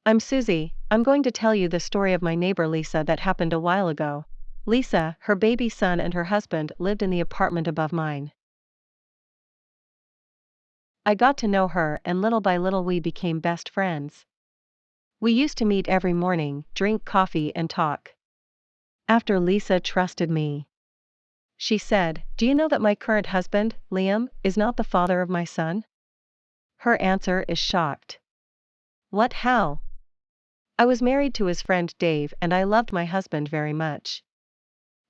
I'm Susie. I'm going to tell you the story of my neighbor Lisa that happened a while ago. Lisa, her baby son and her husband lived in the apartment above mine. I got to know her and little by little we became best friends. We used to meet every morning, drink coffee and talk. After Lisa trusted me. She said, "Do you know that my current husband, Liam, is not the father of my son?" Her answer is shocked. What, how? I was married to his friend Dave and I loved my husband very much.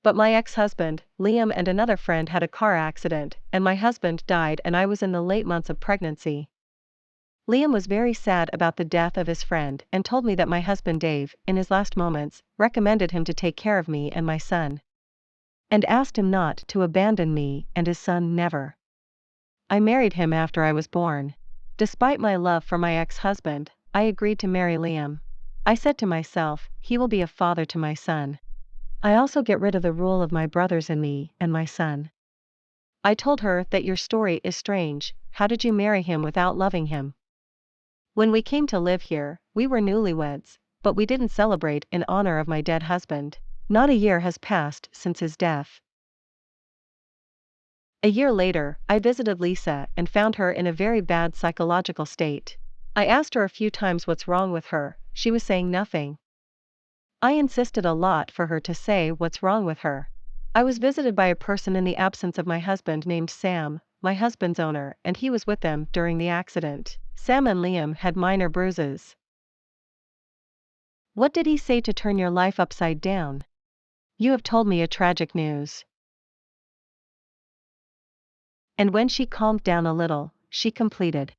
But my ex-husband, Liam and another friend had a car accident, and my husband died and I was in the late months of pregnancy. Liam was very sad about the death of his friend and told me that my husband Dave, in his last moments, recommended him to take care of me and my son. And asked him not to abandon me and his son never. I married him after I was born. Despite my love for my ex-husband, I agreed to marry Liam. I said to myself, he will be a father to my son. I also get rid of the rule of my brothers and me and my son. I told her that your story is strange. How did you marry him without loving him? When we came to live here, we were newlyweds, but we didn't celebrate in honor of my dead husband. Not a year has passed since his death. A year later, I visited Lisa and found her in a very bad psychological state. I asked her a few times what's wrong with her. She was saying nothing. I insisted a lot for her to say what's wrong with her. I was visited by a person in the absence of my husband named Sam, my husband's owner, and he was with them during the accident. Sam and Liam had minor bruises. What did he say to turn your life upside down? You have told me a tragic news. And when she calmed down a little, she completed.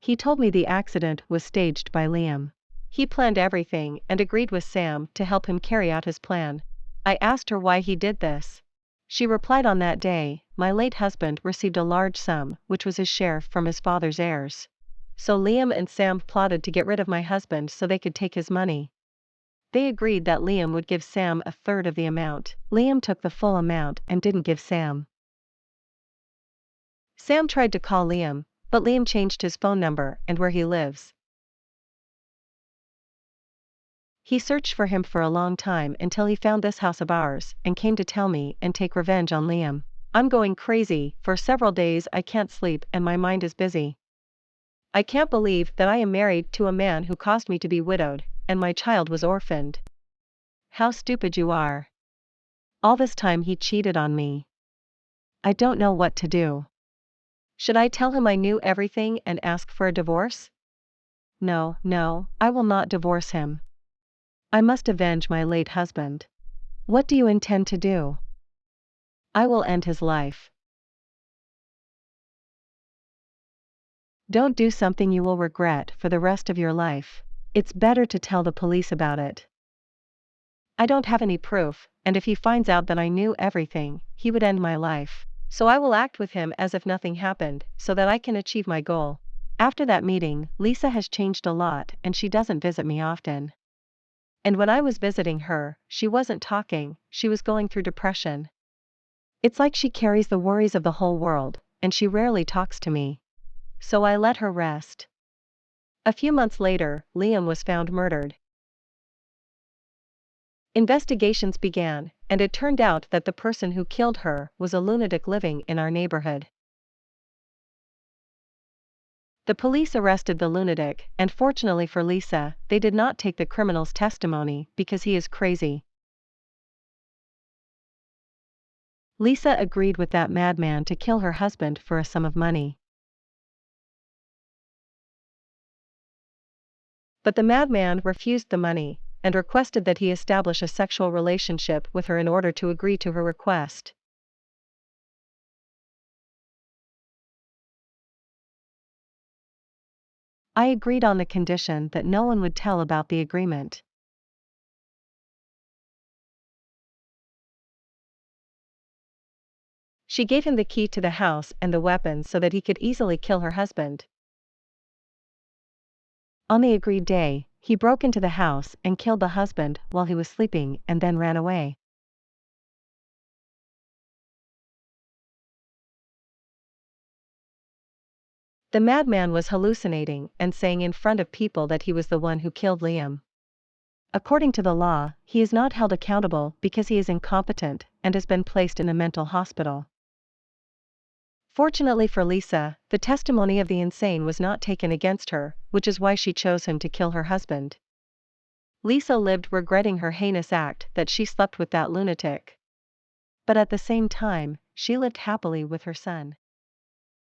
He told me the accident was staged by Liam. He planned everything and agreed with Sam to help him carry out his plan. I asked her why he did this. She replied, on that day, my late husband received a large sum, which was his share from his father's heirs. So Liam and Sam plotted to get rid of my husband so they could take his money. They agreed that Liam would give Sam a third of the amount. Liam took the full amount and didn't give Sam. Sam tried to call Liam, but Liam changed his phone number and where he lives. He searched for him for a long time until he found this house of ours and came to tell me and take revenge on Liam. I'm going crazy. For several days I can't sleep and my mind is busy. I can't believe that I am married to a man who caused me to be widowed, and my child was orphaned. How stupid you are. All this time he cheated on me. I don't know what to do. Should I tell him I knew everything and ask for a divorce? No, I will not divorce him. I must avenge my late husband. What do you intend to do? I will end his life. Don't do something you will regret for the rest of your life. It's better to tell the police about it. I don't have any proof, and if he finds out that I knew everything, he would end my life. So I will act with him as if nothing happened, so that I can achieve my goal. After that meeting, Lisa has changed a lot and she doesn't visit me often. And when I was visiting her, she wasn't talking, she was going through depression. It's like she carries the worries of the whole world, and she rarely talks to me. So I let her rest. A few months later, Liam was found murdered. Investigations began, and it turned out that the person who killed her was a lunatic living in our neighborhood. The police arrested the lunatic, and fortunately for Lisa, they did not take the criminal's testimony because he is crazy. Lisa agreed with that madman to kill her husband for a sum of money. But the madman refused the money, and requested that he establish a sexual relationship with her in order to agree to her request. I agreed on the condition that no one would tell about the agreement. She gave him the key to the house and the weapons so that he could easily kill her husband. On the agreed day, he broke into the house and killed the husband while he was sleeping and then ran away. The madman was hallucinating and saying in front of people that he was the one who killed Liam. According to the law, he is not held accountable because he is incompetent and has been placed in a mental hospital. Fortunately for Lisa, the testimony of the insane was not taken against her, which is why she chose him to kill her husband. Lisa lived regretting her heinous act that she slept with that lunatic. But at the same time, she lived happily with her son.